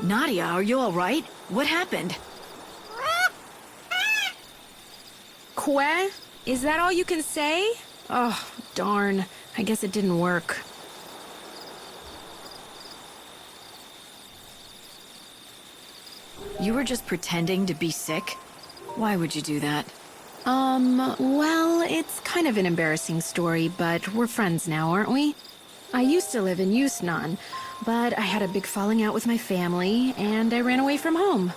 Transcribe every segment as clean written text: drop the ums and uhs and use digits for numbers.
Nadia, are you alright? What happened? Que? Is that all you can say? Oh, darn. I guess it didn't work. You were just pretending to be sick? Why would you do that? Well, it's kind of an embarrassing story, but we're friends now, aren't we? I used to live in XIII, but I had a big falling out with my family, and I ran away from home.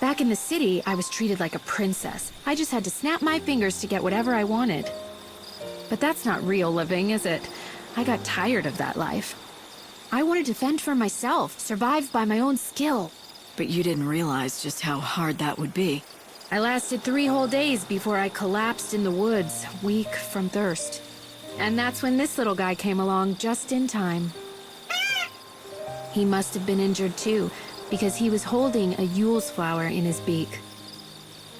Back in the city, I was treated like a princess. I just had to snap my fingers to get whatever I wanted. But that's not real living, is it? I got tired of that life. I wanted to fend for myself, survive by my own skill. But you didn't realize just how hard that would be. I lasted 3 whole days before I collapsed in the woods, weak from thirst. And that's when this little guy came along just in time. He must have been injured too, because he was holding a Yule's flower in his beak.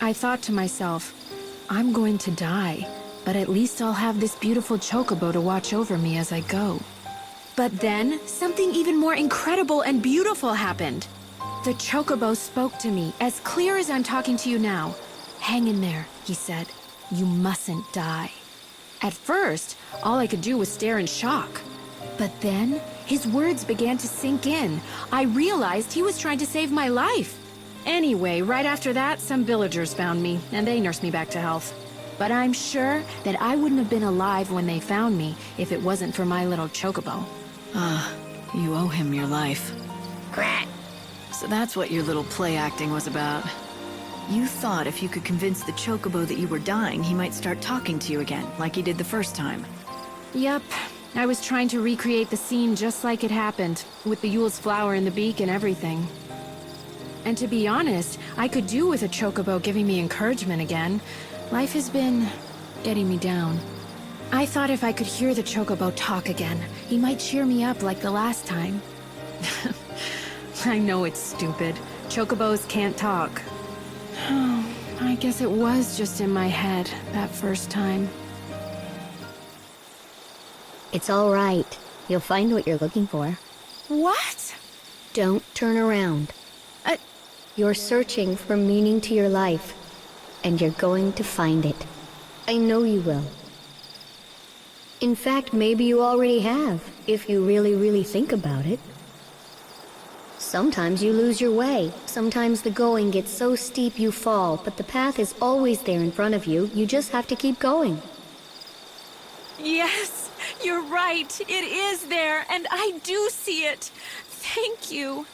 I thought to myself, I'm going to die, but at least I'll have this beautiful Chocobo to watch over me as I go. But then, something even more incredible and beautiful happened. The Chocobo spoke to me, as clear as I'm talking to you now. Hang in there, he said. You mustn't die. At first, all I could do was stare in shock. But then, his words began to sink in. I realized he was trying to save my life. Anyway, right after that, some villagers found me, and they nursed me back to health. But I'm sure that I wouldn't have been alive when they found me if it wasn't for my little Chocobo. You owe him your life. Quack. So that's what your little play acting was about. You thought if you could convince the Chocobo that you were dying, he might start talking to you again, like he did the first time. Yep. I was trying to recreate the scene just like it happened, with the Yule's flower in the beak and everything. And to be honest, I could do with a Chocobo giving me encouragement again. Life has been getting me down. I thought if I could hear the Chocobo talk again, he might cheer me up like the last time. I know it's stupid. Chocobos can't talk. I guess it was just in my head that first time. It's all right. You'll find what you're looking for. What? Don't turn around. You're searching for meaning to your life, and you're going to find it. I know you will. In fact, maybe you already have, if you really think about it. Sometimes you lose your way. Sometimes the going gets so steep you fall, but the path is always there in front of you. You just have to keep going. Yes, you're right. It is there, and I do see it. Thank you.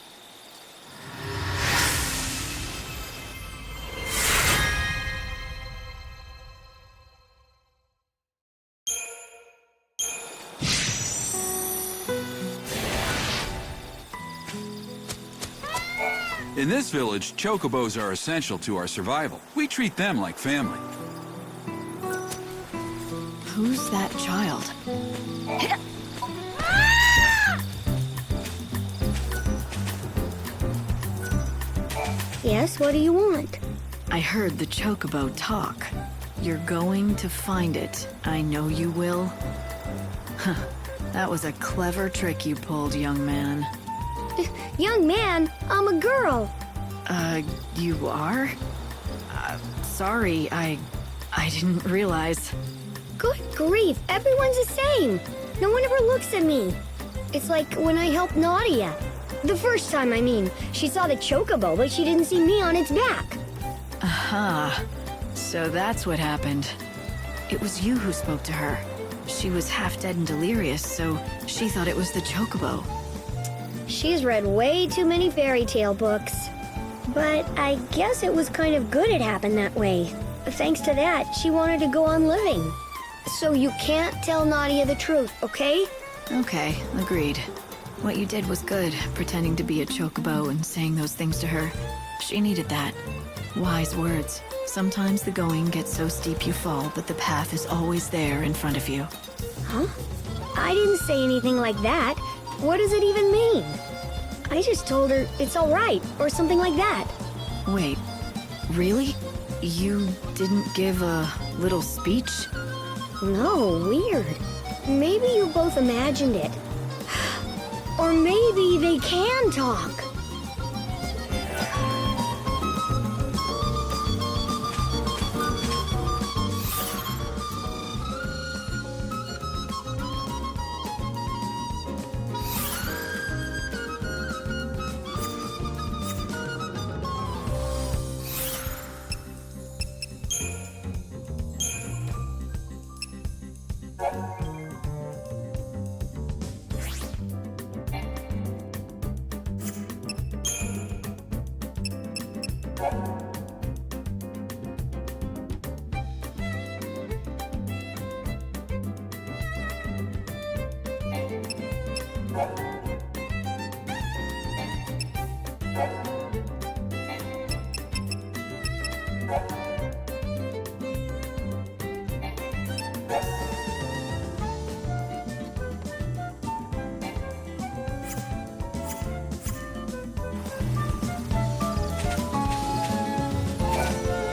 In this village, chocobos are essential to our survival. We treat them like family. Who's that child? Yes, what do you want? I heard the Chocobo talk. You're going to find it. I know you will. Huh. That was a clever trick you pulled, young man. Young man, I'm a girl. You are? Sorry, I didn't realize. Good grief, everyone's the same. No one ever looks at me. It's like when I helped Nadia. The first time, I mean. She saw the Chocobo, but she didn't see me on its back. Aha. So that's what happened. It was you who spoke to her. She was half dead and delirious, so she thought it was the Chocobo. She's read way too many fairy tale books. But I guess it was kind of good it happened that way. Thanks to that, she wanted to go on living. So you can't tell Nadia the truth, okay? Okay, agreed. What you did was good, pretending to be a Chocobo and saying those things to her. She needed that. Wise words. Sometimes the going gets so steep you fall, but the path is always there in front of you. Huh? I didn't say anything like that. What does it even mean? I just told her it's all right, or something like that. Wait, really? You didn't give a little speech? No, weird. Maybe you both imagined it. Or maybe they can talk.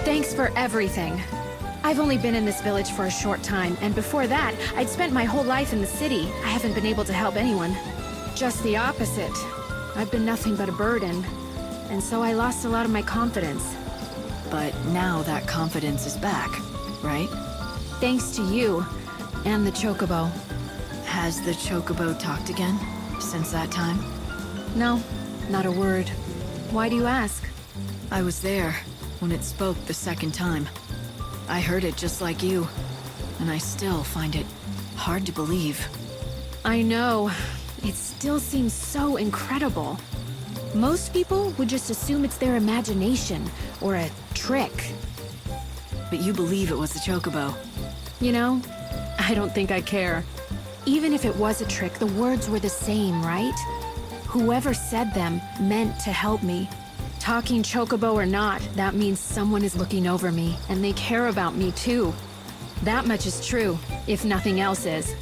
Thanks for everything. I've only been in this village for a short time, and before that, I'd spent my whole life in the city. I haven't been able to help anyone. Just the opposite. I've been nothing but a burden, and so I lost a lot of my confidence. But now that confidence is back, right? Thanks to you, and the Chocobo. Has the Chocobo talked again since that time? No, not a word. Why do you ask? I was there when it spoke the second time. I heard it just like you, and I still find it hard to believe. I know. It still seems so incredible. Most people would just assume it's their imagination, or a trick. But you believe it was the Chocobo. You know, I don't think I care. Even if it was a trick, the words were the same, right? Whoever said them meant to help me. Talking Chocobo or not, that means someone is looking over me, and they care about me too. That much is true, if nothing else is.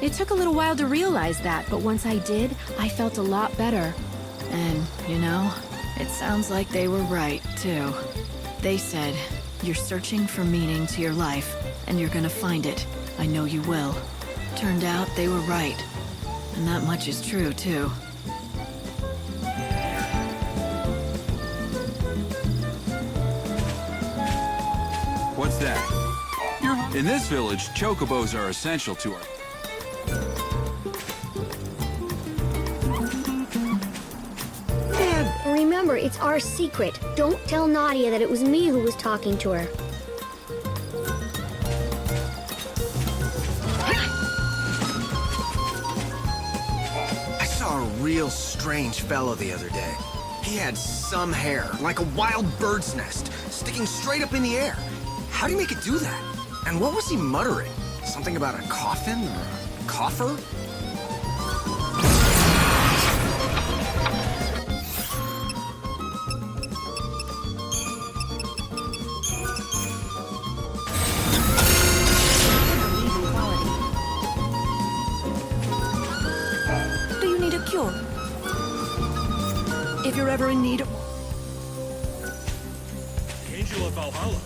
It took a little while to realize that, but once I did, I felt a lot better. And, you know, it sounds like they were right, too. They said, you're searching for meaning to your life, and you're gonna find it. I know you will. Turned out they were right. And that much is true, too. What's that? In this village, chocobos are essential to our... Dad, remember, it's our secret. Don't tell Nadia that it was me who was talking to her. I saw a real strange fellow the other day. He had some hair, like a wild bird's nest, sticking straight up in the air. How do you make it do that? And what was he muttering? Something about a coffin or a coffer? Do you need a cure? If you're ever in need of... Angel of Valhalla.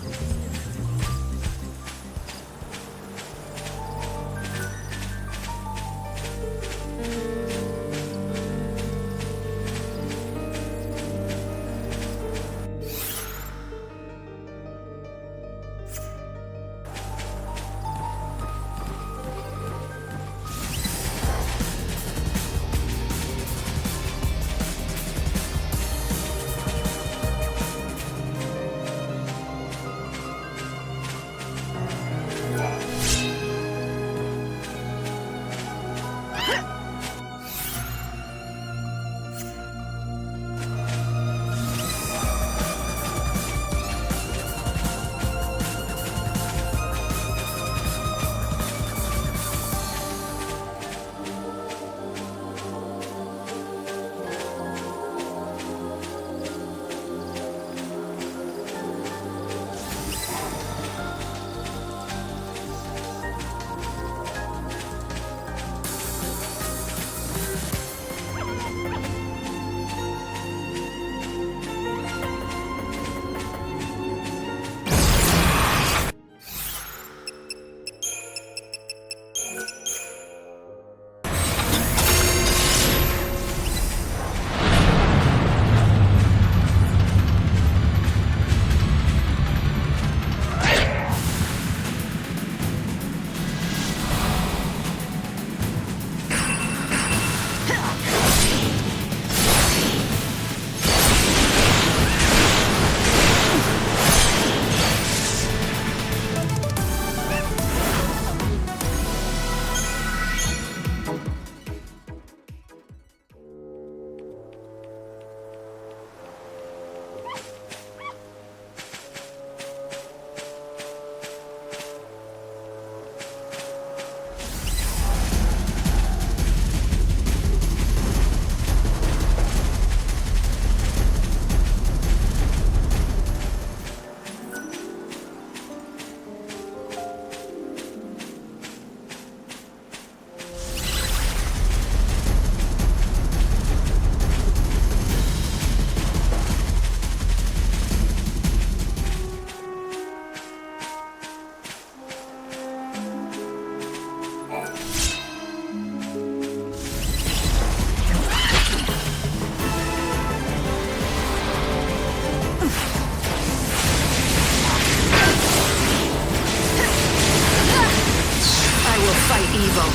evil.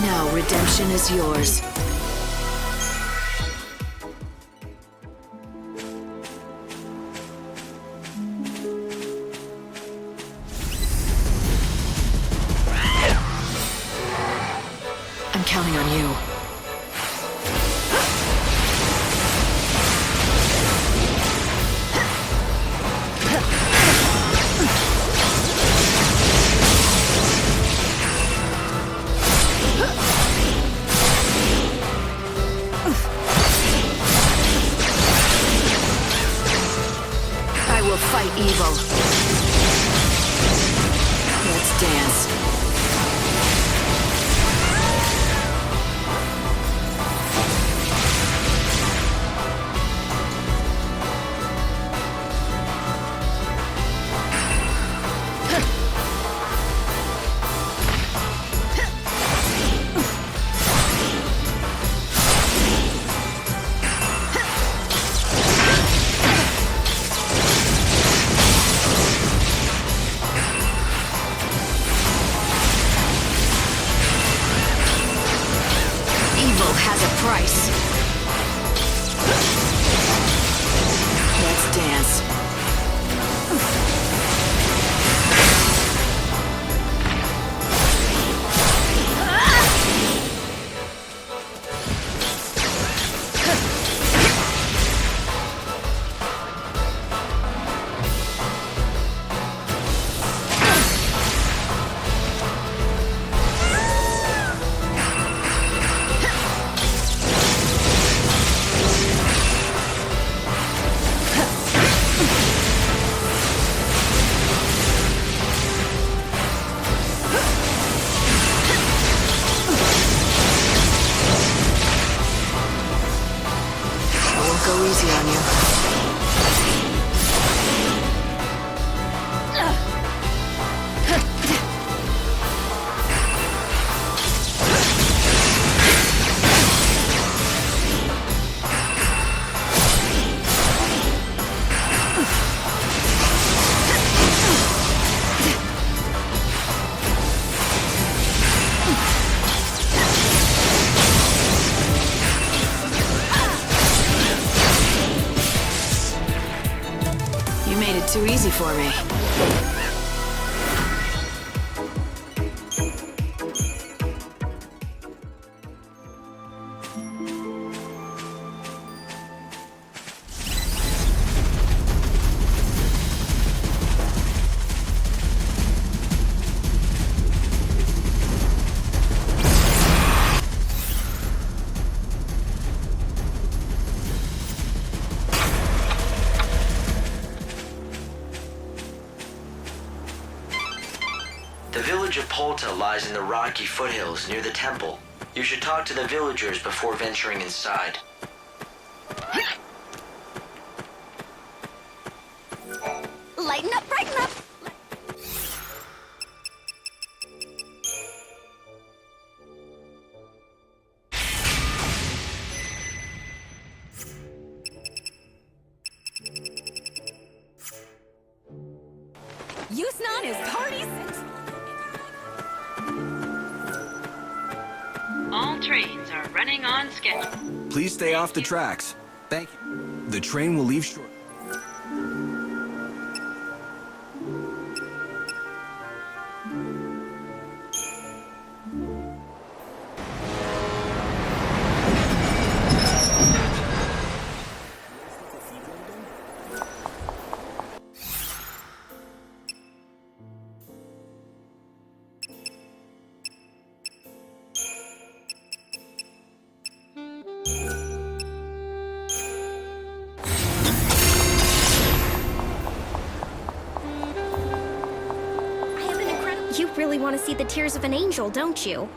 Now redemption is yours. I'm counting on you. I will fight evil. Let's dance. Has a price. Let's dance. Go easy on you. You made it too easy for me. The village of Polta lies in the rocky foothills near the temple. You should talk to the villagers before venturing inside. Lighten up, brighten up! Yusnan is parties. All trains are running on schedule. Please stay off the tracks. Thank you. The train will leave shortly. You really want to see the tears of an angel, don't you?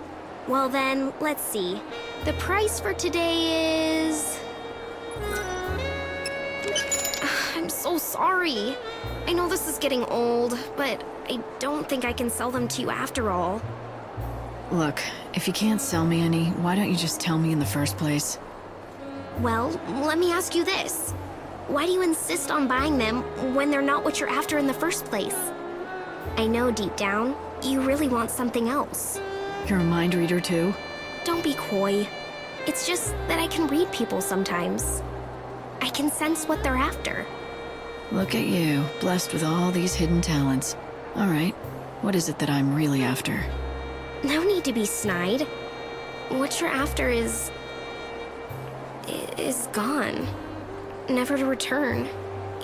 Well then, let's see. The price for today is... I'm so sorry. I know this is getting old, but I don't think I can sell them to you after all. Look, if you can't sell me any, why don't you just tell me in the first place? Well, let me ask you this. Why do you insist on buying them when they're not what you're after in the first place? I know deep down, you really want something else. You're a mind reader too? Don't be coy. It's just that I can read people sometimes. I can sense what they're after. Look at you, blessed with all these hidden talents. All right, what is it that I'm really after? No need to be snide. What you're after is gone. Never to return.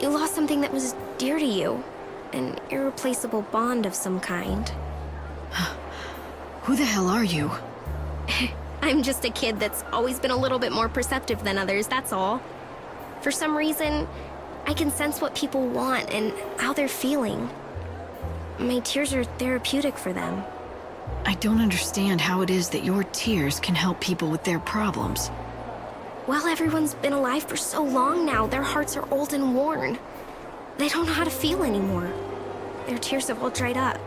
You lost something that was dear to you. An irreplaceable bond of some kind. Who the hell are you? I'm just a kid that's always been a little bit more perceptive than others, that's all. For some reason, I can sense what people want and how they're feeling. My tears are therapeutic for them. I don't understand how it is that your tears can help people with their problems. Well, everyone's been alive for so long now, their hearts are old and worn. They don't know how to feel anymore. Their tears have all dried up.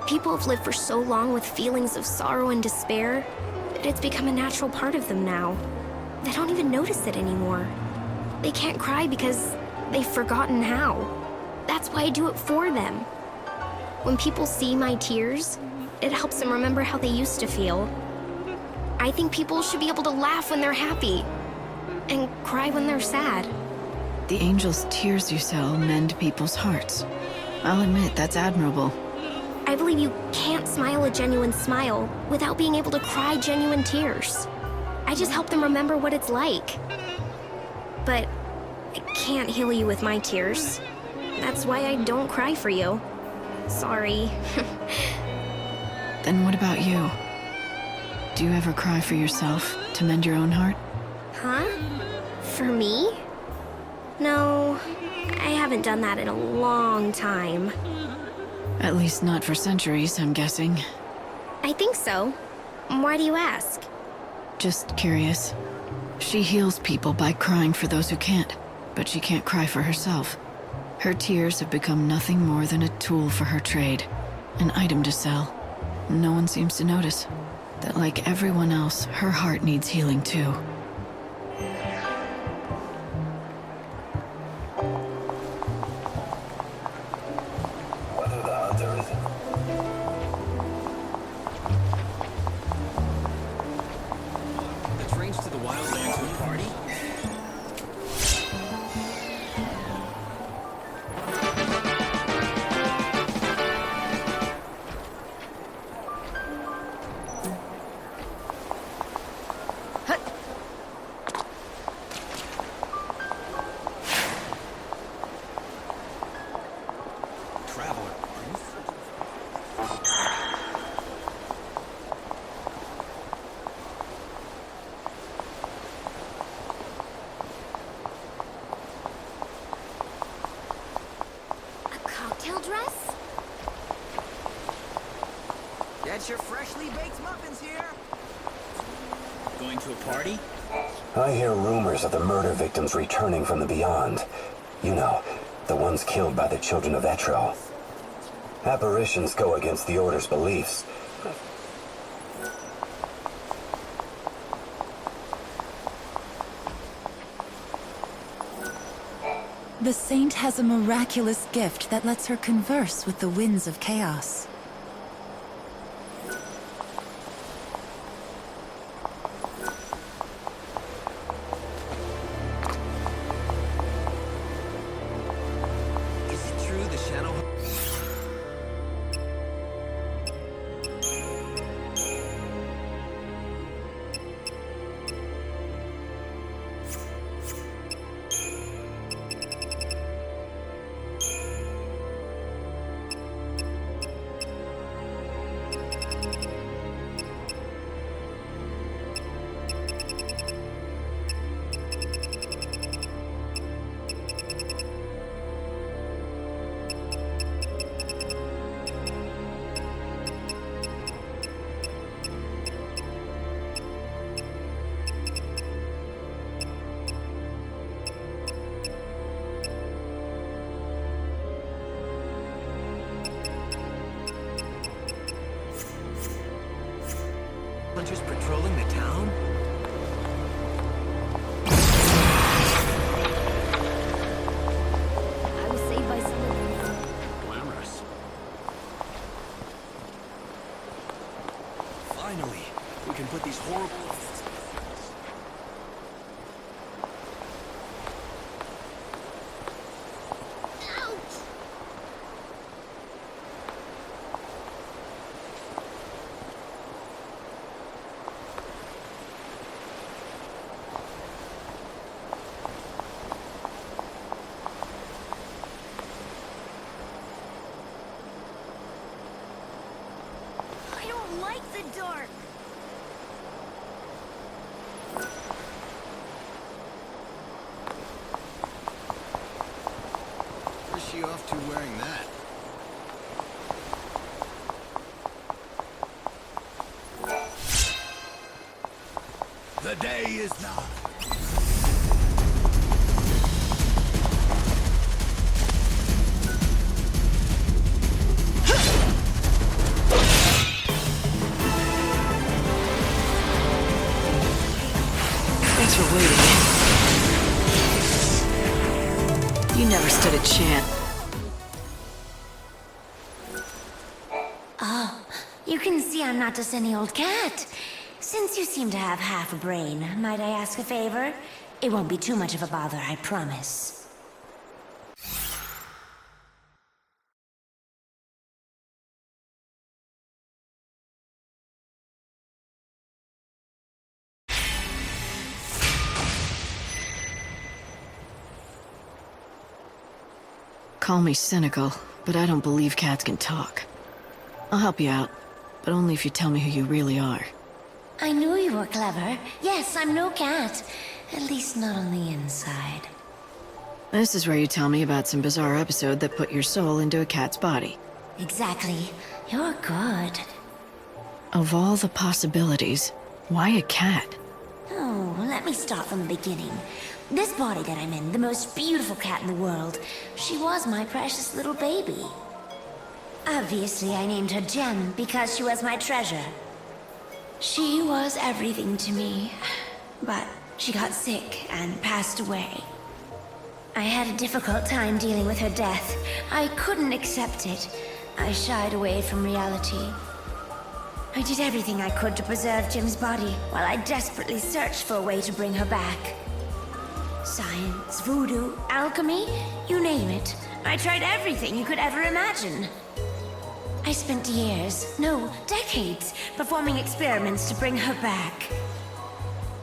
People have lived for so long with feelings of sorrow and despair that it's become a natural part of them now. They don't even notice it anymore. They can't cry because they've forgotten how. That's why I do it for them. When people see my tears, it helps them remember how they used to feel. I think people should be able to laugh when they're happy and cry when they're sad. The angel's tears you sell mend people's hearts. I'll admit, that's admirable. I believe you can't smile a genuine smile without being able to cry genuine tears. I just help them remember what it's like. But I can't heal you with my tears. That's why I don't cry for you. Sorry. Then what about you? Do you ever cry for yourself to mend your own heart? Huh? For me? No, I haven't done that in a long time. At least not for centuries, I'm guessing. I think so. Why do you ask? Just curious. She heals people by crying for those who can't, but she can't cry for herself. Her tears have become nothing more than a tool for her trade, an item to sell. No one seems to notice that, like everyone else, her heart needs healing too. The trains to the Wildlands to a party? Dress? Get your freshly baked muffins here. Going to a party? I hear rumors of the murder victims returning from the beyond. You know, the ones killed by the children of Etro. Apparitions go against the Order's beliefs. The Saint has a miraculous gift that lets her converse with the winds of chaos. Is it true the Shadow... put these horrible... I don't like the dark. Where's she off to wearing that? The day is nigh. Thanks for waiting. You never stood a chance. Oh, you can see I'm not just any old cat. Since you seem to have half a brain, might I ask a favor? It won't be too much of a bother, I promise. Call me cynical, but I don't believe cats can talk. I'll help you out, but only if you tell me who you really are. I knew you were clever. Yes, I'm no cat. At least not on the inside. This is where you tell me about some bizarre episode that put your soul into a cat's body. Exactly. You're good. Of all the possibilities, why a cat? Oh, let me start from the beginning. This body that I'm in, the most beautiful cat in the world, she was my precious little baby. Obviously, I named her Gem because she was my treasure. She was everything to me, but she got sick and passed away. I had a difficult time dealing with her death. I couldn't accept it. I shied away from reality. I did everything I could to preserve Jim's body, while I desperately searched for a way to bring her back. Science, voodoo, alchemy, you name it. I tried everything you could ever imagine. I spent years, no, decades, performing experiments to bring her back.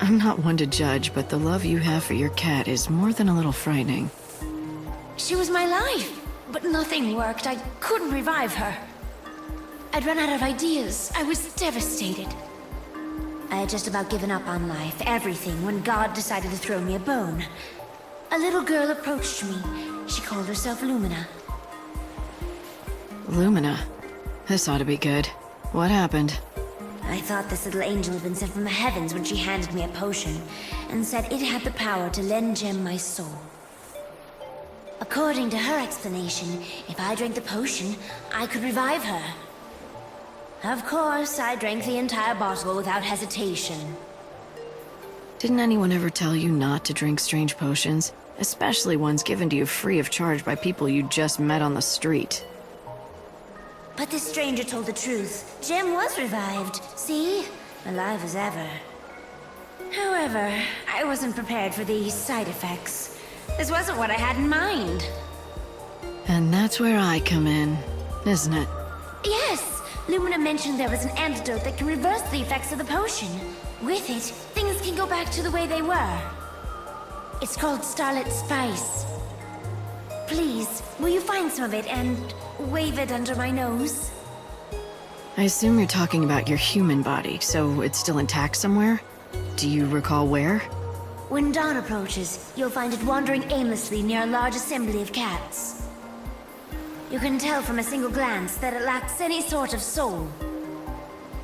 I'm not one to judge, but the love you have for your cat is more than a little frightening. She was my life, but nothing worked. I couldn't revive her. I'd run out of ideas. I was devastated. I had just about given up on life, everything, when God decided to throw me a bone. A little girl approached me. She called herself Lumina. Lumina? This ought to be good. What happened? I thought this little angel had been sent from the heavens when she handed me a potion, and said it had the power to lend Gem my soul. According to her explanation, if I drank the potion, I could revive her. Of course, I drank the entire bottle without hesitation. Didn't anyone ever tell you not to drink strange potions? Especially ones given to you free of charge by people you just met on the street. But this stranger told the truth. Gem was revived. See? Alive as ever. However, I wasn't prepared for these side effects. This wasn't what I had in mind. And that's where I come in, isn't it? Yes! Lumina mentioned there was an antidote that can reverse the effects of the potion. With it, things can go back to the way they were. It's called Starlit Spice. Please, will you find some of it and wave it under my nose? I assume you're talking about your human body, so it's still intact somewhere? Do you recall where? When dawn approaches, you'll find it wandering aimlessly near a large assembly of cats. You can tell from a single glance that it lacks any sort of soul.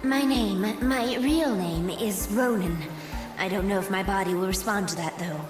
My real name is Ronan. I don't know if my body will respond to that, though.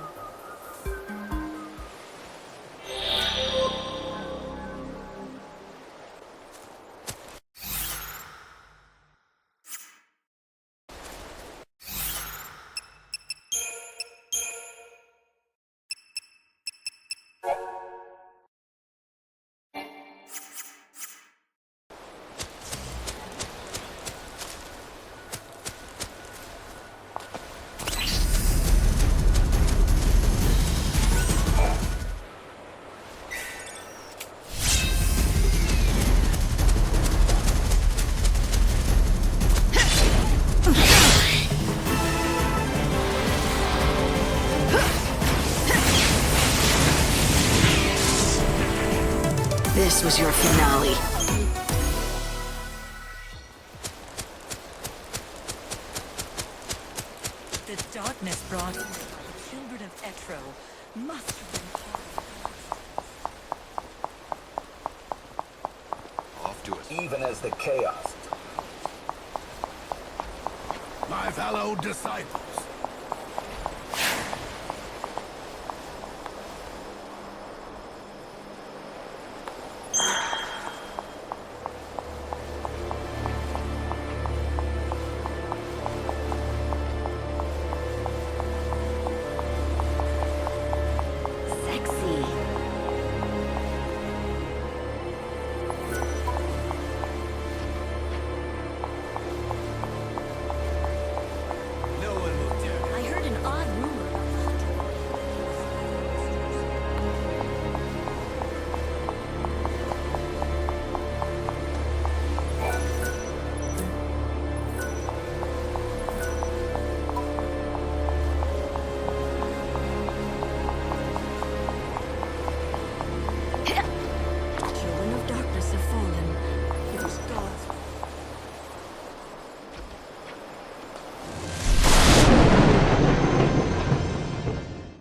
This was your finale. The darkness brought by the children of Etro must have been Off to us. Even as the chaos. My fellow disciples. Children of darkness have fallen.